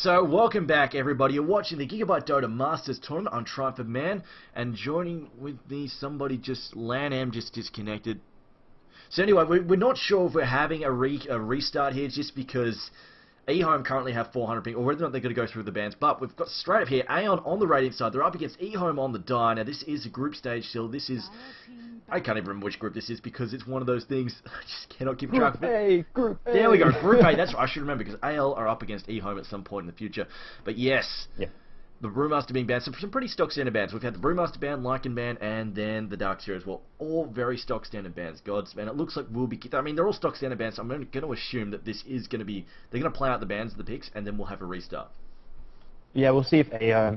So, welcome back everybody. You're watching the Gigabyte Dota Masters Tournament on Triumph of Man, and joining with me, somebody just, LANAM just disconnected. So anyway, we're not sure if we're having a restart here, just because EHOME currently have 400 ping, or whether or not they're going to go through the bans. But we've got straight up here, Aeon on the Radiant side. They're up against EHOME on the die. Now this is a group stage still. This is, I can't even remember which group this is, because it's one of those things I just cannot keep track of it. Group A. There we go, Group A. That's what I should remember, because AL are up against EHOME at some point in the future. But yes, yeah. The Brewmaster being banned. Some pretty stock standard bans. We've had the Brewmaster ban, Lycan ban, and then the Darkseer as well. All very stock standard bans, gods. And it looks like we'll be... I mean, they're all stock standard bans, so I'm going to assume that this is going to be... They're going to play out the bans of the picks, and then we'll have a restart. Yeah, we'll see if they are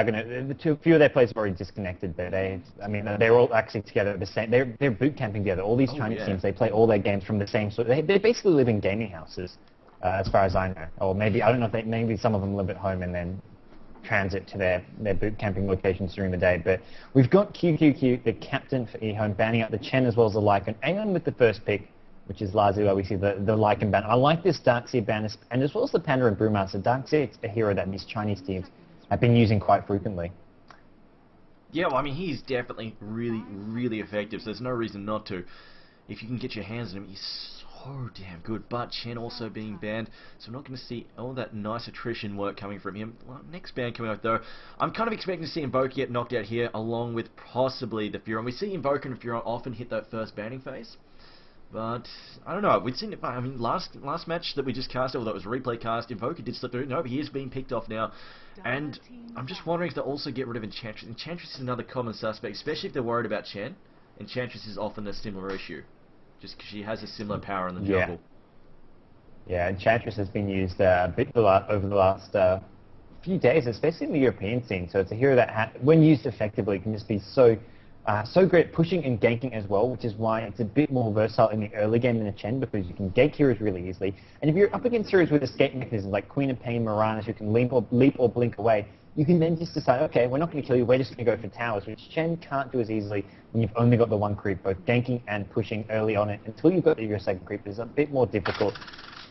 going to. Few of their players have already disconnected, but they're all actually together at the same. They're boot camping together. All these Chinese teams, they play all their games from the same sort. They basically live in gaming houses, as far as I know. Or maybe I don't know if maybe some of them live at home and then transit to their boot camping locations during the day. But we've got QQQ, the captain for EHOME, banning out the Chen as well as the Lycan. Aeon with the first pick, which is largely where we see the Lycan ban. I like this Darkseer ban, and as well as the Panda and Brewmaster. Darkseer, it's a hero that these Chinese teams have been using quite frequently. Yeah, well, I mean, he's definitely really, really effective, so there's no reason not to. If you can get your hands on him, he's so damn good. But Chen also being banned, so we're not going to see all that nice attrition work coming from him. Well, next ban coming out, though, I'm kind of expecting to see Invoker get knocked out here, along with possibly the Furon. We see Invoker and Furon often hit that first banning phase. But, I don't know, we'd seen it, I mean, last match that we just cast, although it was a replay cast, Invoker did slip through. No, he is being picked off now. And I'm just wondering if they'll also get rid of Enchantress. Enchantress is another common suspect, especially if they're worried about Chen. Enchantress is often a similar issue, just because she has a similar power in the jungle. Yeah, Enchantress has been used a bit over the last few days, especially in the European scene. So it's a hero that, when used effectively, can just be so great at pushing and ganking as well, which is why it's a bit more versatile in the early game than a Chen, because you can gank heroes really easily. And if you're up against heroes with escape mechanisms like Queen of Pain, Miranas, who can leap or blink away, you can then just decide, okay, we're not going to kill you, we're just going to go for towers, which Chen can't do as easily when you've only got the one creep. Both ganking and pushing early on it until you've got your second creep is a bit more difficult.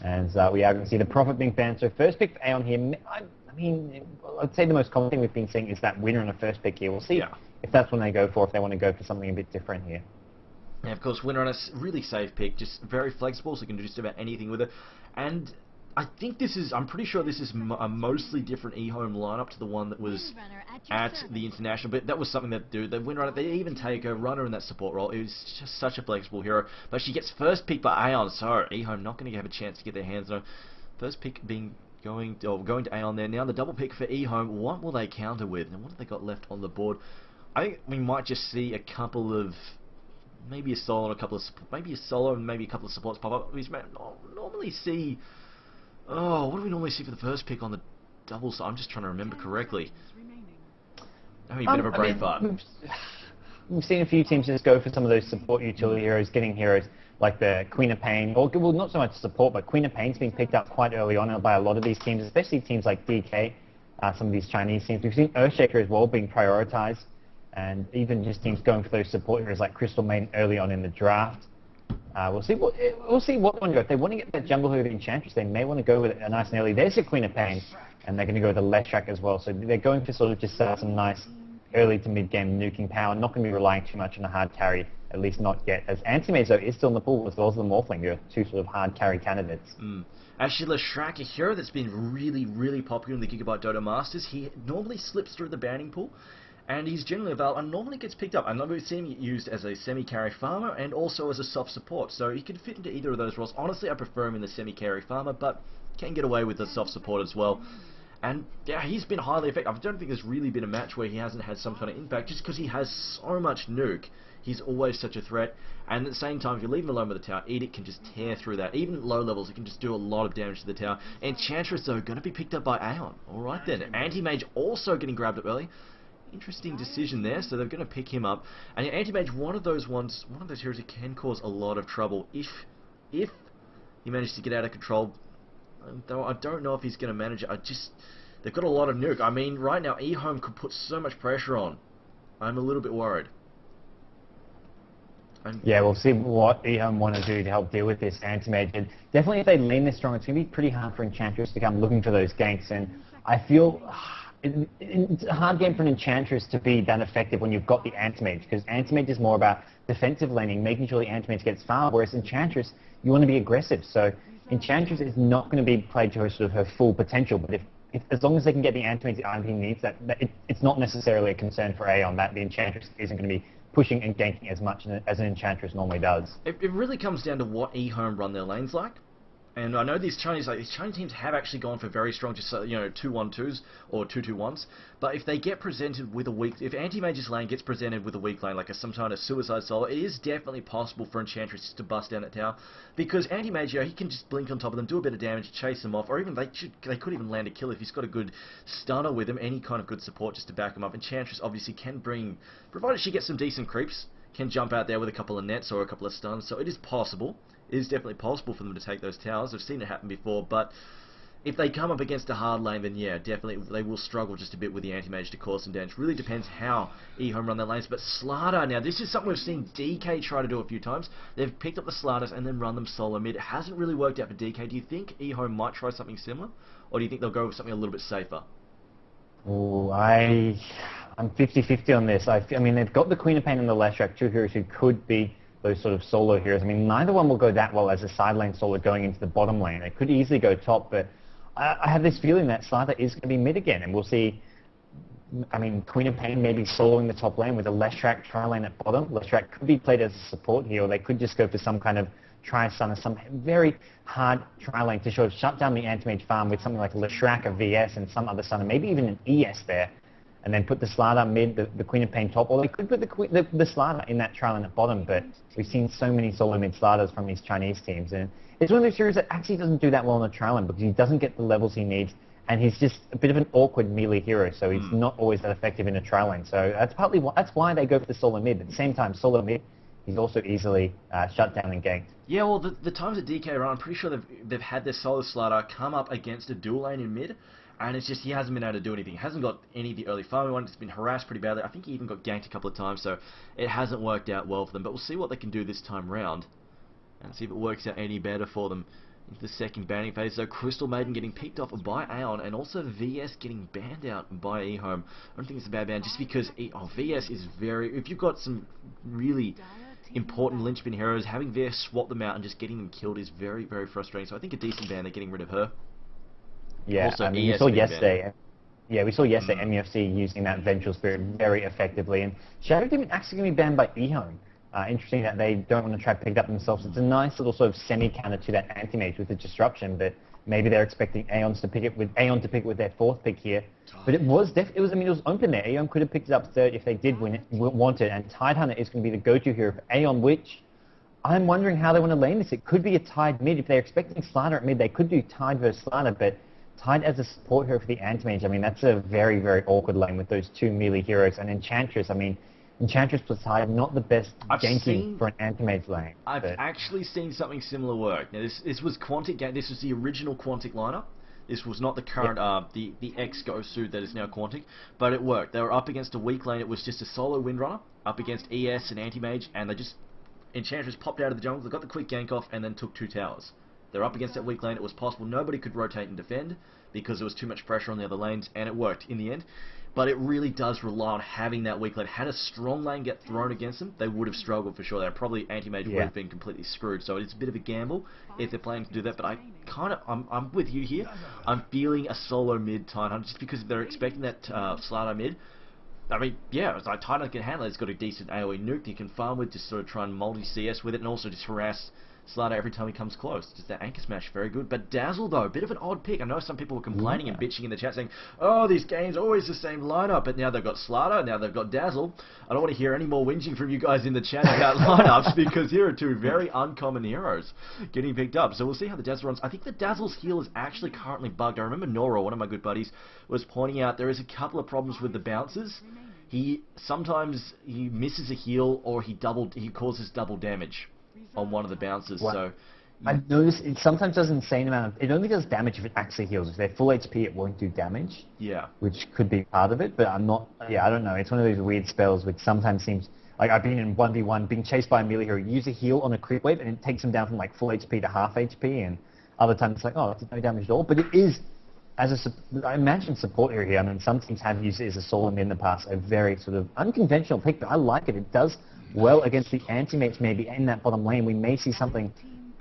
And we are going to see the Prophet being banned. So first pick for Aeon here. I mean, I'd say the most common thing we've been seeing is that winner on the first pick here. We'll see if that's what they go for, if they want to go for something a bit different here. Yeah, of course, winner on a really safe pick, just very flexible, so you can do just about anything with it. And I think this is, I'm pretty sure this is a mostly different EHOME lineup to the one that was at the International, but that was something that the Windrunner, they even take a runner in that support role. It was just such a flexible hero. But she gets first pick by Aeon, so EHOME not going to have a chance to get their hands on her. First pick being going to Aeon there. Now the double pick for EHOME, what will they counter with? And what have they got left on the board? I think we might just see a couple of, maybe a solo and a couple of, maybe a solo and maybe a couple of supports pop up. We normally see, what do we normally see for the first pick on the double side? I'm just trying to remember correctly. Having a bit of a brain fart. We've seen a few teams just go for some of those support utility heroes, getting heroes like the Queen of Pain, or well, not so much support, but Queen of Pain's being picked up quite early on by a lot of these teams, especially teams like DK, some of these Chinese teams. We've seen Earthshaker as well being prioritized, and even just teams going for those support heroes like Crystal Maiden early on in the draft. We'll see what they want to go. If they want to get that jungle hero of Enchantress, they may want to go with it nice and early. There's the Queen of Pain, and they're going to go with the left track as well. So they're going for sort of just some nice early to mid game nuking power. Not going to be relying too much on a hard carry, at least not yet. As Anti-Mage though is still in the pool as well as the Morphling. They're two sort of hard carry candidates. Actually, Leshrac, a hero that's been really, really popular in the Gigabyte Dota Masters. He normally slips through the banning pool, and he's generally available and normally gets picked up. I know we've seen him used as a semi-carry farmer and also as a soft support, so he could fit into either of those roles. Honestly, I prefer him in the semi-carry farmer, but can get away with the soft support as well. And yeah, he's been highly effective. I don't think there's really been a match where he hasn't had some kind of impact, just because he has so much nuke. He's always such a threat, and at the same time, if you leave him alone with the tower, Edict can just tear through that. Even at low levels, it can just do a lot of damage to the tower. Enchantress, though, going to be picked up by Aeon. Alright then, Anti-Mage also getting grabbed up early. Interesting decision there, so they're going to pick him up. And Anti-Mage, one of those heroes who can cause a lot of trouble if he manages to get out of control. Though I don't know if he's going to manage it. They've got a lot of nuke. I mean, right now, EHOME could put so much pressure on. I'm a little bit worried. And Yeah, we'll see what EHOME want to do to help deal with this anti-mage. And definitely if they lean this strong, it's going to be pretty hard for Enchantress to come looking for those ganks. And I feel it's a hard game for an Enchantress to be that effective when you've got the anti-mage, because anti-mage is more about defensive laning, making sure the anti-mage gets farm, whereas Enchantress, you want to be aggressive. So Enchantress is not going to be played to her, sort of her full potential, but if as long as they can get the anti-mage the item he needs, it's not necessarily a concern for Aeon that the Enchantress isn't going to be pushing and ganking as much as an Enchantress normally does. it really comes down to what EHOME run their lanes like. And I know these Chinese teams have actually gone for very strong, just 2-1-2s or 2-2-1s. But if they get presented with a weak, if Anti-Mage's lane gets presented with a weak lane, like some kind of suicide solo, it is definitely possible for Enchantress to bust down that tower, because Anti-Mage, he can just blink on top of them, do a bit of damage, chase them off, or even they could even land a kill if he's got a good stunner with him, any kind of good support just to back him up. Enchantress obviously can bring, provided she gets some decent creeps, can jump out there with a couple of nets or a couple of stuns, so it is possible. It is definitely possible for them to take those towers. I've seen it happen before, but if they come up against a hard lane, then yeah, definitely they will struggle just a bit with the anti-mage to cause some damage. Really depends how EHOME run their lanes. But Slardar, now this is something we've seen DK try to do a few times. They've picked up the Slardars and then run them solo mid. It hasn't really worked out for DK. Do you think EHOME might try something similar, or do you think they'll go with something a little bit safer? Oh, I'm 50-50 on this. I mean, they've got the Queen of Pain and the Leshrac, two heroes who could be those sort of solo heroes. I mean, neither one will go that well as a side lane solo going into the bottom lane. They could easily go top, but I have this feeling that Slardar is going to be mid again, and we'll see. I mean, Queen of Pain maybe soloing the top lane with a Leshrac tri-lane at bottom. Leshrac could be played as a support hero. They could just go for some kind of tri-stunner, some very hard tri-lane to sort of shut down the anti-mage farm with something like a Leshrac, a VS, and some other stunner, maybe even an ES there, and then put the Slardar mid, the Queen of Pain top, or they could put the Slardar in that tri-lane at bottom, but we've seen so many solo mid Slardars from these Chinese teams, and it's one of those heroes that actually doesn't do that well in the tri-lane because he doesn't get the levels he needs, and he's just a bit of an awkward melee hero, so he's not always that effective in a tri-lane. So that's why they go for the solo mid. At the same time, solo mid, he's also easily shut down and ganked. Yeah, well, the times that DK run, I'm pretty sure they've had their solo Slardar come up against a dual lane in mid, and it's just he hasn't been able to do anything. He hasn't got any of the early farming ones. It's been harassed pretty badly. I think he even got ganked a couple of times, so it hasn't worked out well for them. But we'll see what they can do this time round, and see if it works out any better for them into the second banning phase. So Crystal Maiden getting picked off by Aeon, and also VS getting banned out by EHOME. I don't think it's a bad ban, just because VS is very... If you've got some really important linchpin heroes, having VS swap them out and just getting them killed is very, very frustrating. So I think a decent ban, they're getting rid of her. Yeah, Also, I mean, we saw yesterday MUFC using that Vengeful Spirit very effectively, and Shadow Demon actually going to be banned by EHOME. Interesting that they don't want to try to pick it up themselves. It's a nice little sort of semi-counter to that anti-mage with the disruption, but maybe they're expecting Aeon to pick it with their fourth pick here. But it was open there. Aeon could have picked it up third if they did want it, and Tidehunter is going to be the go-to hero for Aeon, which I'm wondering how they want to lane this. It could be a Tide mid. If they're expecting Slardar at mid, they could do Tide versus Slardar, but Tide as a support hero for the anti-mage, I mean, that's a very, very awkward lane with those two melee heroes. And Enchantress, I mean, Enchantress plus Tide, not the best ganking for an anti-mage lane. I've actually seen something similar work. Now, this was Quantic. This was the original Quantic lineup. This was not the current, the ex-Go suit that is now Quantic, but it worked. They were up against a weak lane. It was just a solo Windrunner up against ES and anti-mage, and Enchantress popped out of the jungle, they got the quick gank off, and then took two towers. They're up against that weak lane. It was possible. Nobody could rotate and defend because there was too much pressure on the other lanes, and it worked in the end. But it really does rely on having that weak lane. Had a strong lane get thrown against them, they would have struggled for sure. They probably anti-mage would have been completely screwed. So it's a bit of a gamble if they're planning to do that. But I'm with you here. I'm feeling a solo mid Tidehunter just because they're expecting that Slardar mid. I mean, yeah, it's like Tidehunter can handle it. It's got a decent AoE nuke he can farm with, just sort of try and multi-CS with it, and also just harass Slardar every time he comes close. Just that anchor smash, very good. But Dazzle, though, a bit of an odd pick. I know some people were complaining and bitching in the chat saying, oh, these games always the same lineup, but now they've got Slardar, now they've got Dazzle. I don't want to hear any more whinging from you guys in the chat about lineups, because here are two very uncommon heroes getting picked up. So we'll see how the Dazzle runs. I think the Dazzle's heal is actually currently bugged. I remember Nora, one of my good buddies, was pointing out there is a couple of problems with the bounces. Sometimes he misses a heal, or he causes double damage on one of the bounces. So I've noticed it sometimes does an insane amount of, it only does damage if it actually heals. If they're full HP, it won't do damage. Yeah. Which could be part of it, but I'm not, yeah, I don't know. It's one of those weird spells which sometimes seems, like I've been in 1v1, being chased by a melee hero, use a heal on a creep wave, and it takes him down from like full HP to half HP, and other times it's like, oh, it's no damage at all. But it is, I imagine support hero here, I mean, some teams have used it as a solo mid in the past, a very sort of unconventional pick, but I like it. It does well against the anti-mates maybe in that bottom lane. We may see something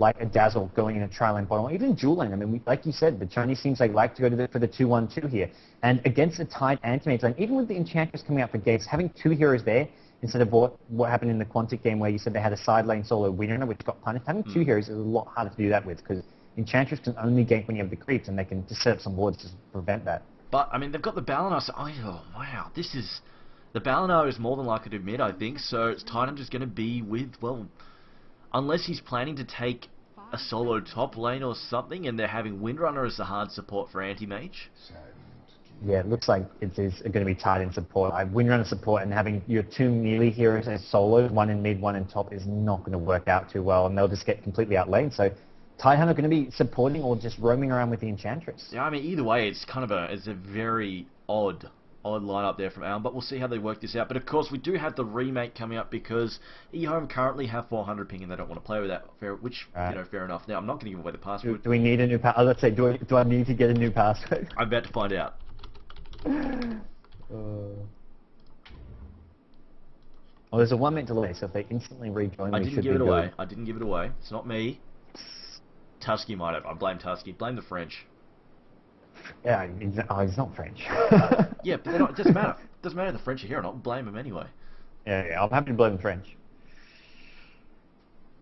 like a Dazzle going in a tri-lane bottom, or even dual lane. I mean, like you said, the Chinese teams like to go for the 2-1-2 here. And against a tight anti-mate lane, even with the Enchantress coming up for gates, having two heroes there, instead of what happened in the Quantic game where you said they had a side lane solo winner, which got punished, having two heroes is a lot harder to do that with, because Enchantress can only gank when you have the creeps, and they can just set up some wards to prevent that. But, I mean, they've got the Balinar, so, oh, wow, this is... The Balinar is more than likely to mid, I think, so it's Titan just going to be with, well... Unless he's planning to take a solo top lane or something, and they're having Windrunner as the hard support for anti-mage. Yeah, it looks like it is going to be tied in support. Windrunner support and having your two melee heroes as solos, one in mid, one in top, is not going to work out too well, and they'll just get completely outlaned. So Tidehunter are going to be supporting or just roaming around with the Enchantress. Yeah, I mean, either way, it's kind of a very odd lineup there from Aeon, but we'll see how they work this out. But of course, we do have the remake coming up because EHOME currently have 400 ping and they don't want to play with that, which, you know, fair enough. Now, I'm not going to give away the password. Do we need a new password? Let's say, do I need to get a new password? I'm about to find out. Oh, there's a 1 minute delay, so if they instantly rejoin, I didn't give it away. I didn't give it away. It's not me. Tusky might have. I blame Tusky. Blame the French. Yeah, he's not French. Yeah, but it doesn't matter. It doesn't matter if the French are here or not. Blame them anyway. Yeah, I'm happy to blame the French.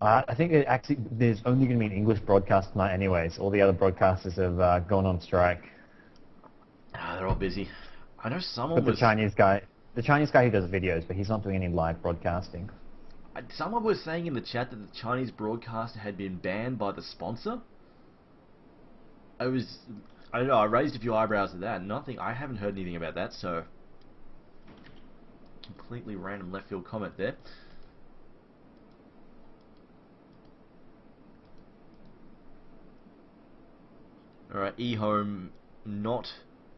I think actually there's only going to be an English broadcast tonight anyways. All the other broadcasters have gone on strike. They're all busy. I know someone but the Chinese guy who does videos, but he's not doing any live broadcasting. Someone was saying in the chat that the Chinese broadcaster had been banned by the sponsor. I don't know, I raised a few eyebrows at that. I haven't heard anything about that, so... Completely random left field comment there. Alright, EHOME not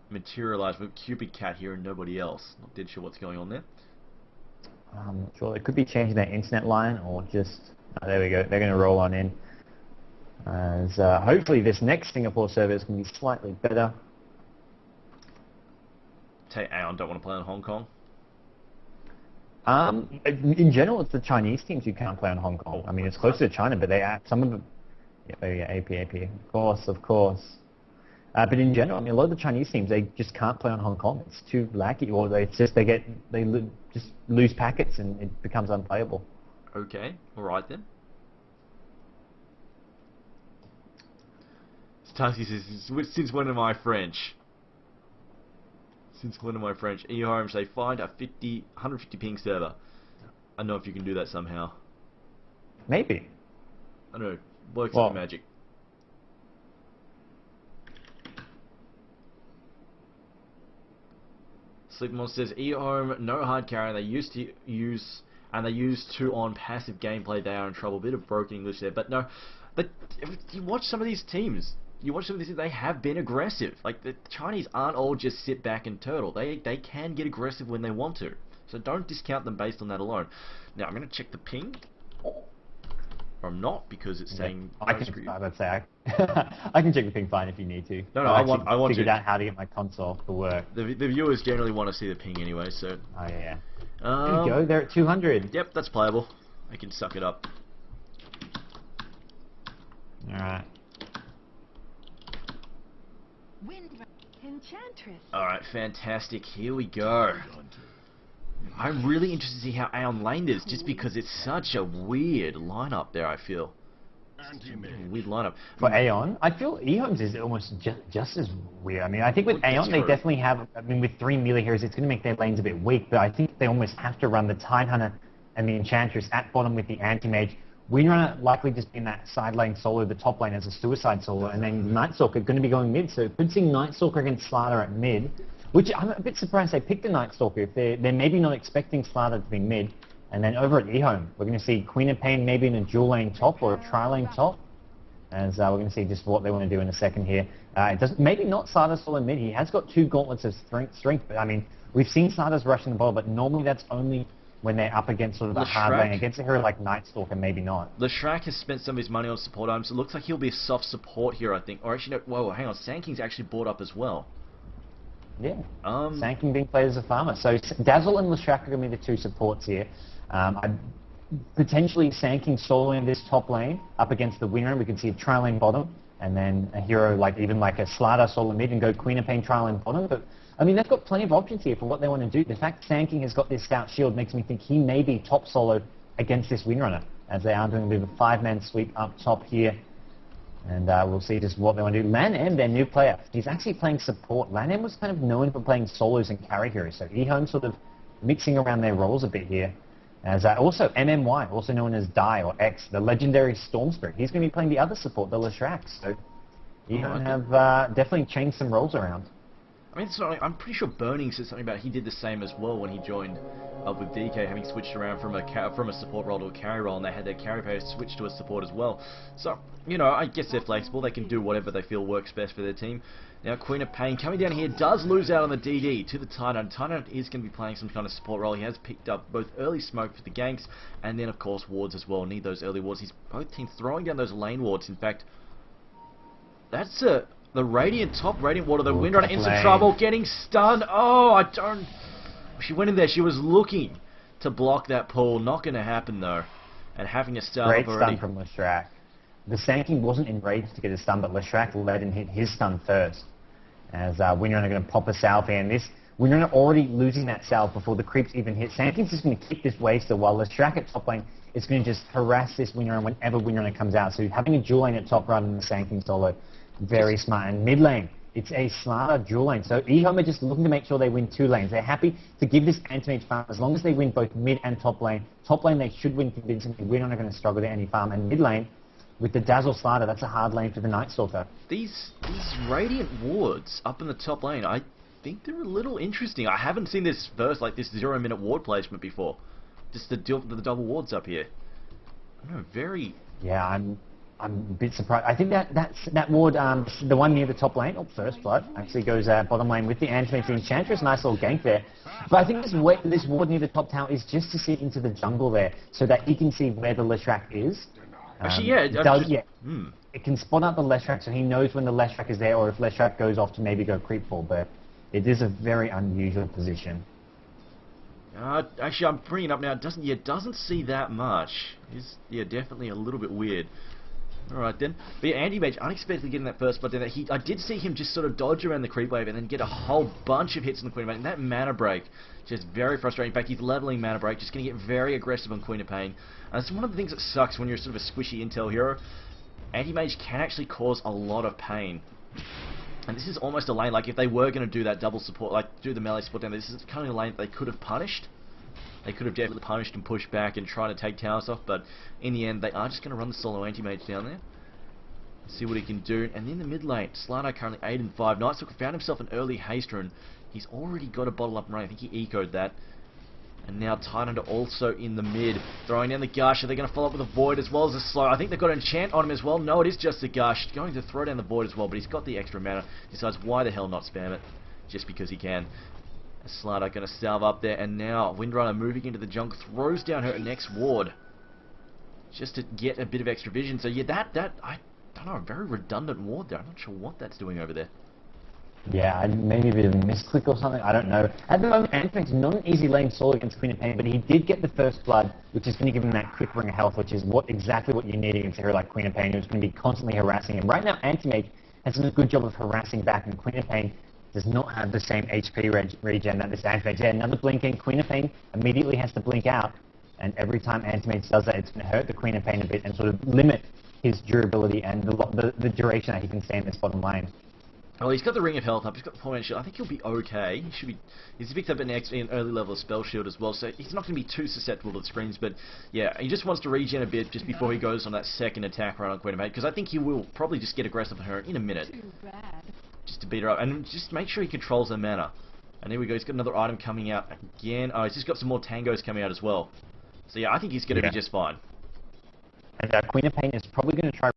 materialised with Cupid Cat here and nobody else. Not dead sure what's going on there. I'm not sure. It could be changing their internet line or just... Oh, there we go. They're going to roll on in. As hopefully this next Singapore server is going to be slightly better. Say Aeon don't want to play in Hong Kong? In general, it's the Chinese teams who can't play in Hong Kong. I mean, it's closer to China, but some of them... Yeah, AP. Of course. But in general, I mean, a lot of the Chinese teams, they just can't play on Hong Kong. It's too laggy, or they just lose packets and it becomes unplayable. Okay, alright then. Tusky says, since when am I French? Since when am I French? EHOME, they find a 150 ping server. I don't know if you can do that somehow. Maybe. I don't know. Works like magic. Sleepmon says EHOME no hard carry. They used to use on passive gameplay. They are in trouble. Bit of broken English there, but no. But if you watch some of these teams. They have been aggressive. Like, the Chinese aren't all just sit back and turtle. They can get aggressive when they want to. So don't discount them based on that alone. Now I'm going to check the ping. Or I'm not, because it's saying... I can check the ping fine if you need to. No, I want to. Figured out how to get my console to work. The viewers generally want to see the ping anyway, so... Oh, yeah. There you go, they're at 200. Yep, that's playable. I can suck it up. Alright. Enchantress. Alright, fantastic. Here we go. I'm really interested to see how Aeon lane is, just because it's such a weird lineup there, I feel. Weird lineup. For Aeon, I feel EHOME's is almost just as weird. I mean, I think with Aeon, they definitely have, I mean, with 3 melee heroes, it's going to make their lanes a bit weak, but I think they almost have to run the Tidehunter and the Enchantress at bottom with the Anti-Mage. Windrunner likely just in that side lane solo, the top lane as a suicide solo, and then Nightstalker going to be going mid, so could see Nightstalker against Slardar at mid, which I'm a bit surprised they picked the Nightstalker. If they're maybe not expecting Slardar to be mid, and then over at EHOME, we're going to see Queen of Pain maybe in a dual lane top or a tri-lane top. as we're going to see just what they want to do in a second here. It doesn't, maybe not Slardar solo mid. He has got 2 gauntlets of strength, but I mean, we've seen Slardar's rushing the ball, but normally that's only when they're up against sort of a hard lane. Against a hero like Nightstalker, maybe not. Leshrac has spent some of his money on support items. It looks like he'll be a soft support here, I think. Or actually, no, whoa, hang on. Sanking's actually bought up as well. Yeah, Sanking being played as a farmer. So Dazzle and Leshrac are going to be the 2 supports here. I'm potentially Sanking soloing this top lane up against the winner. We can see a tri-lane bottom, and then a hero like even like a Slardar solo mid and go Queen of Pain tri-lane bottom. But I mean, they've got plenty of options here for what they want to do. The fact Sanking has got this scout shield makes me think he may be top solo against this Windrunner, as they are doing a bit of a 5-man sweep up top here. And we'll see just what they want to do. Lan M, their new player, he's actually playing support. Lan M was kind of known for playing solos and carry heroes, so EHOME sort of mixing around their roles a bit here. As also MMY, also known as Die or X, the legendary Storm Spirit. He's going to be playing the other support, the Leshrac. So EHOME have definitely changed some roles around. I mean, I'm pretty sure Burning said something about he did the same as well when he joined up with DK, having switched around from a support role to a carry role, and they had their carry player switch to a support as well. So, you know, I guess they're flexible. They can do whatever they feel works best for their team. Now, Queen of Pain coming down here does lose out on the DD to the Titan. Titan is going to be playing some kind of support role. He has picked up both early smoke for the ganks, and then, of course, wards as well. Need those early wards. He's both teams throwing down those lane wards. In fact, that's the Radiant top Radiant ward of the Windrunner in some trouble, getting stunned. Oh, I don't... She went in there. She was looking to block that pull. Not going to happen, though. And having a stun Great already. Stun from Leshrac. The Sanking wasn't enraged to get a stun, but Leshrac led and hit his stun first. As Windrunner going to pop a salve here. And this Windrunner already losing that salve before the creeps even hit. Sanking's just going to keep this wave still, while Leshrac at top lane is going to just harass this Windrunner whenever Windrunner comes out. So having a dual lane at top rather than the Sanking solo. Very smart. And mid lane, it's a Slardar dual lane. So EHOME are just looking to make sure they win 2 lanes. They're happy to give this anti-mage farm as long as they win both mid and top lane. Top lane they should win convincingly. We're not going to struggle to any farm. And mid lane, with the Dazzle Slardar, that's a hard lane for the Nightstalker. These Radiant wards up in the top lane, I think they're a little interesting. I haven't seen this verse like this 0-minute ward placement before. Just the double wards up here. I don't know, very... Yeah, I'm a bit surprised. I think that ward, the one near the top lane, first blood, actually goes bottom lane with the anti-mage Enchantress. Nice little gank there. But I think this ward near the top tower is just to sit into the jungle there, so that he can see where the Leshrac is. Actually, yeah. It can spot out the Leshrac, so he knows when the Leshrac is there, or if Leshrac goes off to maybe go creepful. But it is a very unusual position. Actually, I'm bringing it up now. It doesn't see that much. It's definitely a little bit weird. Alright then. But yeah, Anti-Mage unexpectedly getting that first blood down there. I did see him just sort of dodge around the creep wave and then get a whole bunch of hits on the Queen of Pain. And that mana break, just very frustrating. In fact, he's leveling mana break, just going to get very aggressive on Queen of Pain. And it's one of the things that sucks when you're sort of a squishy intel hero. Anti-Mage can actually cause a lot of pain. And this is almost a lane, like if they were going to do that double support, like do the melee support down there, this is kind of a lane that they could have punished. They could have definitely punished and pushed back and tried to take towers off, but in the end, they are just going to run the solo anti-mage down there. See what he can do. And in the mid lane, Slardar currently 8 and 5. Nightstalker found himself an early haste rune. He's already got a bottle up and running. I think he ecoed that. And now Titan also in the mid, throwing down the gush. Are they going to follow up with a void as well as a slow? I think they've got an enchant on him as well. No, it is just a gush. Going to throw down the void as well, but he's got the extra mana. Decides why the hell not spam it, just because he can. Slardar going to salve up there, and now Windrunner moving into the junk, throws down her next ward just to get a bit of extra vision. So yeah, I don't know, a very redundant ward there. I'm not sure what that's doing over there. Yeah, maybe a bit of a misclick or something, I don't know. At the moment, Anthony's not an easy lane solo against Queen of Pain, but he did get the first blood, which is going to give him that quick ring of health, which is exactly what you need against a hero like Queen of Pain, who's going to be constantly harassing him. Right now, Anti-Mage has done a good job of harassing back, and Queen of Pain does not have the same HP regen that this Anti-Mage has. Another blink in, Queen of Pain immediately has to blink out, and every time Anti-Mage does that, it's going to hurt the Queen of Pain a bit and sort of limit his durability and the duration that he can stay in this bottom lane. Well, he's got the Ring of Health up, he's got the Poleman Shield. I think he'll be okay. He's picked up an early level of Spell Shield as well, so he's not going to be too susceptible to the screens, but yeah, he just wants to regen a bit just before he goes on that second attack run on Queen of Pain, because I think he will probably just get aggressive on her in a minute. Just to beat her up, and just make sure he controls her mana. And here we go, he's got another item coming out again. Oh, he's just got some more tangos coming out as well. So yeah, I think he's going to be just fine. And Queen of Pain is probably going to try